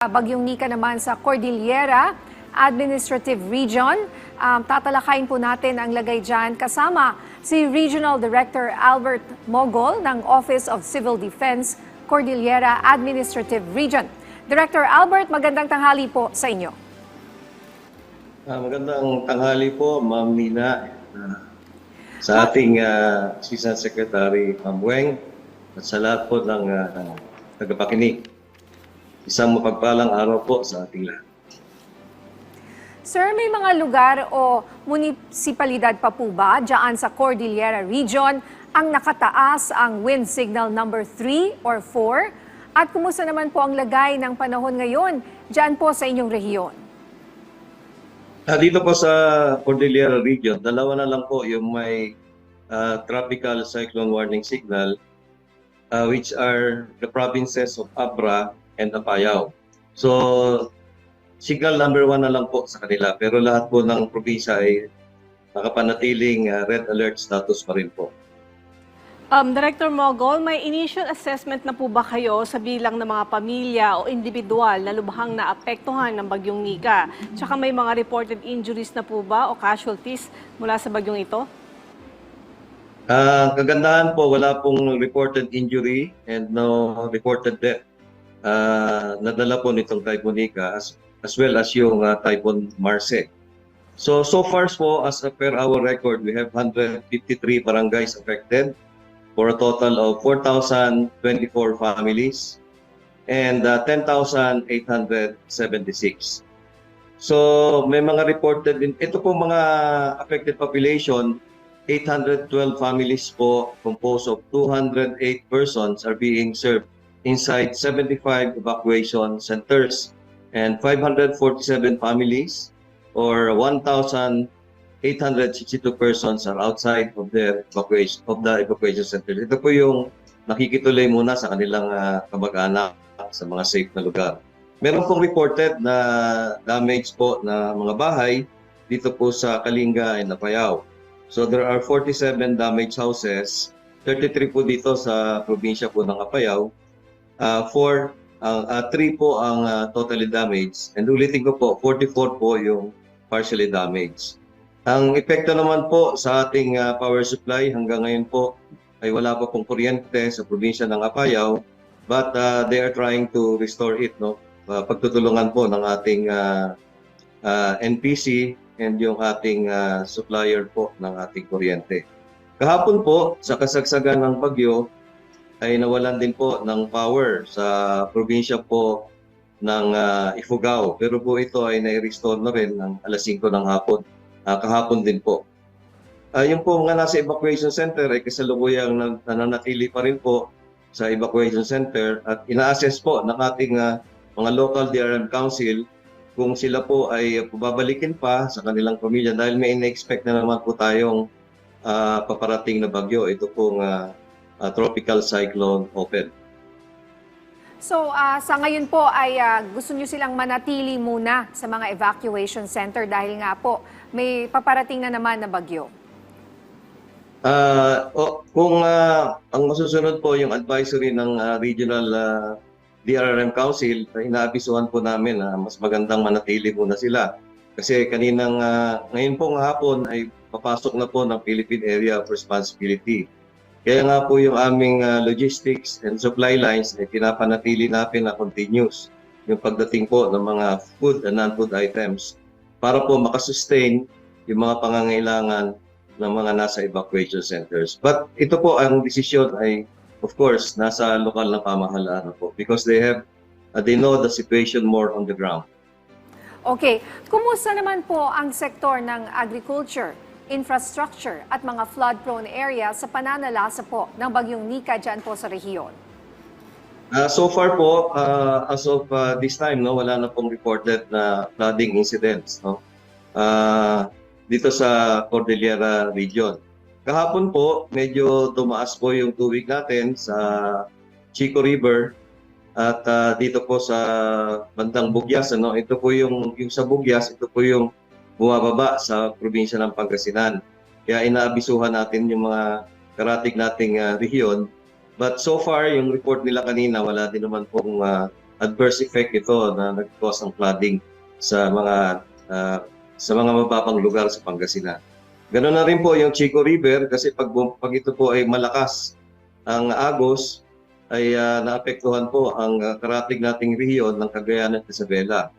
Bagyong Nika naman sa Cordillera Administrative Region. Tatalakayin po natin ang lagay dyan kasama si Regional Director Albert Mogol ng Office of Civil Defense, Cordillera Administrative Region. Director Albert, magandang tanghali po sa inyo. Magandang tanghali po, Ma'am Nina, sa ating Assistant Secretary, Ma'am Weng, at sa lahat po ng tagapakinig. Isang mapagpalang araw po sa ating lahat. Sir, may mga lugar o munisipalidad pa po ba dyan sa Cordillera Region ang nakataas ang wind signal number 3 or 4? At kumusta naman po ang lagay ng panahon ngayon dyan po sa inyong rehiyon? Dito po sa Cordillera Region, dalawa na lang po yung may tropical cyclone warning signal, which are the provinces of Abra and Apayao. So, signal number 1 na lang po sa kanila. Pero lahat po ng probinsya ay nakapanatiling red alert status pa rin po. Director Mogol, may initial assessment na po ba kayo sa bilang ng mga pamilya o individual na lubhang naapektuhan ng Bagyong Nika? Tsaka may mga reported injuries na po ba o casualties mula sa bagyong ito? Kagandahan po, wala pong reported injury and no reported death. Nadala po nitong Typhoon Nika as well as yung Typhoon Marce. So far po, as per our record, we have 153 barangays affected for a total of 4,024 families and 10,876. So may mga reported din. Ito po mga affected population, 812 families po composed of 208 persons are being served inside 75 evacuation centers, and 547 families or 1,862 persons are outside of the evacuation centers. Ito po yung nakikituloy muna sa kanilang kamag-anak sa mga safe na lugar. Meron pong reported na damage po na mga bahay dito po sa Kalinga and Apayao. So there are 47 damaged houses, 33 po dito sa probinsya po ng Apayao. 3 po ang totally damaged, and ulitin ko po, 44 po yung partially damaged. Ang epekto naman po sa ating power supply hanggang ngayon po ay wala pa pong kuryente sa probinsya ng Apayao, but they are trying to restore it, no? Pagtutulungan po ng ating NPC and yung ating supplier po ng ating kuryente. Kahapon po, sa kasagsagan ng bagyo, ay nawalan din po ng power sa probinsya po ng Ifugao. Pero po ito ay nai-restore na rin ng alas 5 ng hapon. Kahapon din po. Yung po mga nasa evacuation center ay kasalukuyang nananatili pa rin po sa evacuation center at ina-assess po ng ating mga local DRM Council kung sila po ay babalikin pa sa kanilang pamilya dahil may in-expect na naman po tayong paparating na bagyo. Ito pong tropical cyclone open. So sa ngayon po ay gusto nyo silang manatili muna sa mga evacuation center dahil nga po may paparating na naman na bagyo. Kung ang masusunod po yung advisory ng Regional DRRM Council, inaabisuhan po namin na mas magandang manatili muna sila. Kasi ngayon pong hapon ay papasok na po ng Philippine Area of Responsibility. Kaya nga po yung aming logistics and supply lines ay pinapanatili natin na continuous yung pagdating po ng mga food and non-food items para po makasustain yung mga pangangailangan ng mga nasa evacuation centers. But ito po ang desisyon ay of course nasa lokal na pamahalaan po because they know the situation more on the ground. Okay, kumusta naman po ang sektor ng agriculture, infrastructure at mga flood-prone area sa pananalasa po ng Bagyong Nika dyan po sa rehiyon? So far po, as of this time, no, wala na pong reported na flooding incidents, no, dito sa Cordillera Region. Kahapon po, medyo tumaas po yung tubig natin sa Chico River at dito po sa bandang Bugyas. Ano, ito po yung sa Bugyas, ito po yung bumababa sa probinsya ng Pangasinan. Kaya inaabisuhan natin yung mga karatig nating rehiyon But so far, yung report nila kanina, wala din naman pong adverse effect ito na nag-cause ng flooding sa mga mababang lugar sa Pangasinan. Ganoon na rin po yung Chico River kasi pag ito po ay malakas ang agos ay naapektuhan po ang karatig nating rehiyon ng Cagayan at Isabela.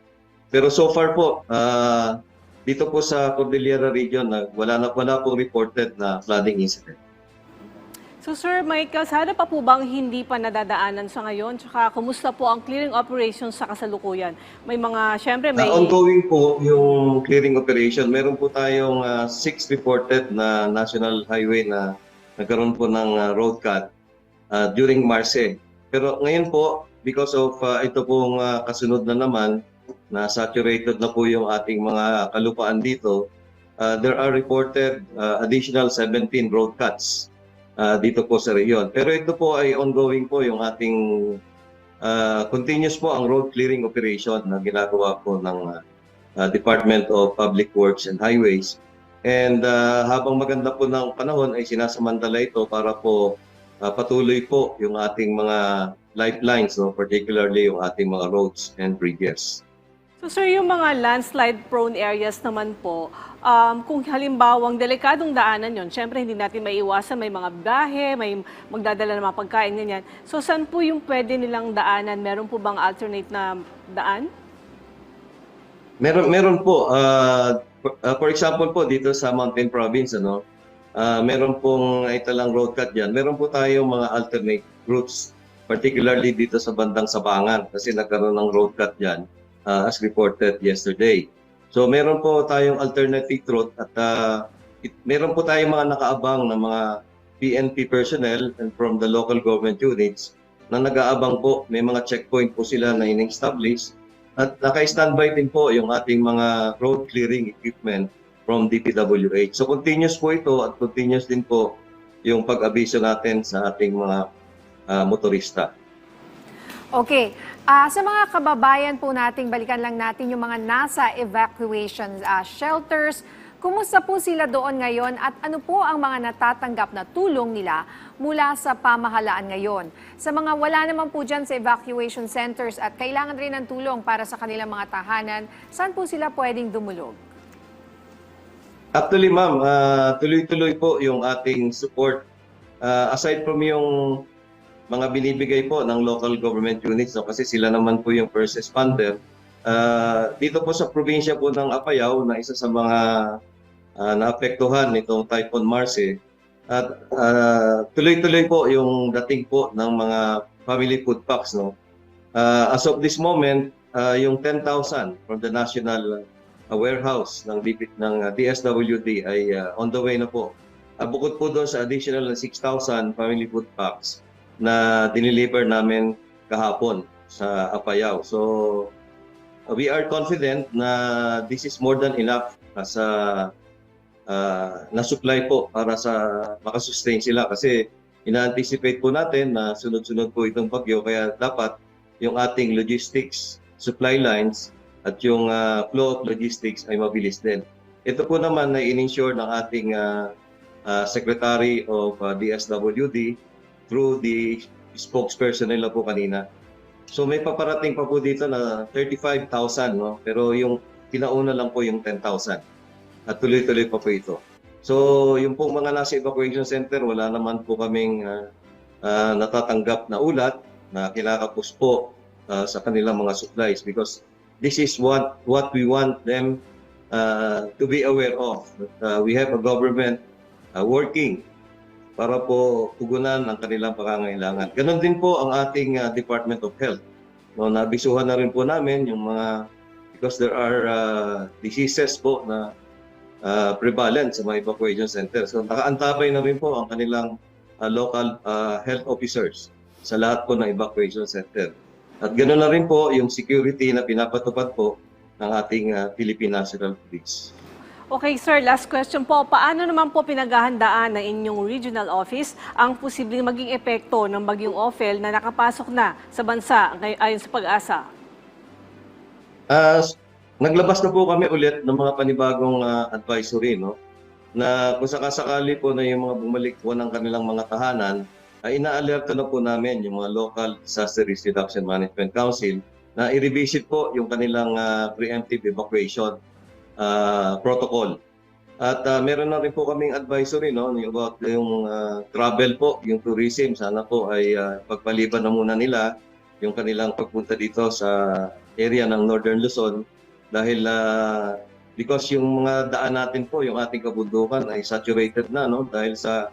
Pero so far po, dito po sa Cordillera region, wala po reported na flooding incident. So sir, may kalsada pa po bang hindi pa nadadaanan sa ngayon? Tsaka kumusta po ang clearing operations sa kasalukuyan? May mga, syempre may... Ongoing po yung clearing operation. Meron po tayong 6 reported na national highway na nagkaroon po ng road cut during Marse. Pero ngayon po, because of ito pong kasunod na naman, na saturated na po yung ating mga kalupaan dito, there are reported additional 17 road cuts dito po sa rehiyon. Pero ito po ay ongoing po yung ating continuous po ang road clearing operation na ginagawa po ng Department of Public Works and Highways. And habang maganda po ng panahon ay sinasamantala ito para po patuloy po yung ating mga lifelines, no? Particularly yung ating mga roads and bridges. So sir, yung mga landslide prone areas naman po, kung halimbawang delikadong daanan yon, syempre hindi natin maiiwasan, may mga biyahe, may magdadala ng mga pagkain, ganyan. So saan po yung pwede nilang daanan? Meron po bang alternate na daan? Meron po. For example po, dito sa Mountain Province, meron pong italang road cut dyan. Meron po tayong mga alternate routes, particularly dito sa bandang Sabangan, kasi nagkaroon ng road cut dyan. As reported yesterday. So meron po tayong alternative route at meron po tayong mga nakaabang na mga PNP personnel and from the local government units na nag-aabang po. May mga checkpoint po sila na in-establish at naka-standby din po yung ating mga road clearing equipment from DPWH. So continuous po ito at continuous din po yung pag-abiso natin sa ating mga motorista. Okay. Sa mga kababayan po nating, balikan lang natin yung mga nasa evacuation shelters. Kumusta po sila doon ngayon at ano po ang mga natatanggap na tulong nila mula sa pamahalaan ngayon? Sa mga wala naman po dyan sa evacuation centers at kailangan rin ng tulong para sa kanilang mga tahanan, saan po sila pwedeng dumulog? Actually, ma'am, tuloy-tuloy po yung ating support. Aside from yung mga binibigay po ng local government units, kasi sila naman po yung first responder. Dito po sa probinsya po ng Apayao, na isa sa mga naapektuhan nitong Typhoon Marse, at tuloy-tuloy po yung dating po ng mga family food packs. As of this moment, yung 10,000 from the national warehouse ng DSWD ay on the way na po. Bukod po doon sa additional na 6,000 family food packs na dineliver namin kahapon sa Apayao. So, we are confident na this is more than enough na supply po para sa makasustain sila kasi ina-anticipate po natin na sunod-sunod po itong bagyo kaya dapat yung ating logistics, supply lines at yung flow of logistics ay mabilis din. Ito po naman na in-ensure ng ating Secretary of DSWD through the spokesperson nila po kanina. So may paparating pa po dito na 35,000, pero yung kinauna lang po yung 10,000. At tuloy-tuloy pa po ito. So yung pong mga nasa evacuation center, wala naman po kaming natatanggap na ulat na kinakapos po sa kanilang mga supplies because this is what we want them to be aware of. We have a government working para po tugunan ang kanilang pangangailangan. Ganon din po ang ating Department of Health. Nabisuhan na rin po namin yung mga, because there are diseases po na prevalent sa mga evacuation center. So nakaantabay na rin po ang kanilang local health officers sa lahat po ng evacuation center. At ganoon na rin po yung security na pinapatupad po ng ating Philippine National Police. Okay sir, last question po. Paano naman po pinaghahandaan ng inyong regional office ang posibleng maging epekto ng bagyong Ophel na nakapasok na sa bansa ayon sa Pag-asa? Naglabas na po kami ulit ng mga panibagong advisory, na kung sakasakali po na yung mga bumalik po ng kanilang mga tahanan, inaalerto na po namin yung mga local disaster risk reduction management council na i-revisit po yung kanilang preemptive evacuation protocol. At meron na rin po kaming advisory about yung travel po, yung tourism. Sana po ay pagpaliban na muna nila yung kanilang pagpunta dito sa area ng Northern Luzon dahil because yung mga daan natin po, yung ating kabundukan ay saturated na dahil sa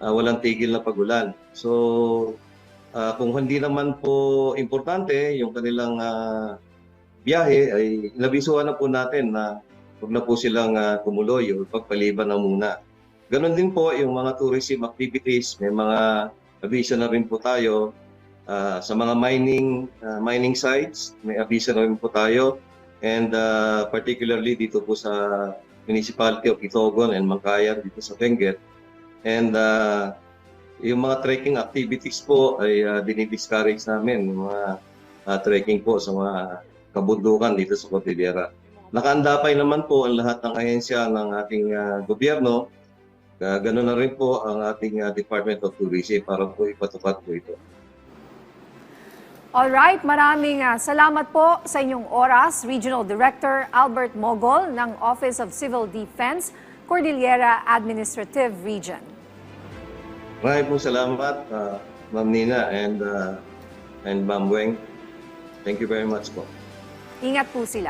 walang tigil na pagulan. So kung hindi naman po importante yung kanilang biyahe ay nabisuhan na po natin na huwag na po silang tumuloy o pagpaliban na muna. Ganon din po yung mga tourism activities, may mga abiso na rin po tayo sa mga mining sites, may abiso na rin po tayo and particularly dito po sa Municipality of Itogon and Mangkayan dito sa Benguet. And yung mga trekking activities po ay dinidiscourage namin, yung mga trekking po sa mga kabundukan dito sa Cordillera. Nakaandapay naman po ang lahat ng ahensya ng ating gobyerno. Ganoon na rin po ang ating Department of Tourism para po ipatupad po ito. Alright, maraming salamat po sa inyong oras, Regional Director Albert Mogol ng Office of Civil Defense, Cordillera Administrative Region. Maraming po salamat, Ma'am Nina and Ma'am Weng. Thank you very much po. Ingat po sila.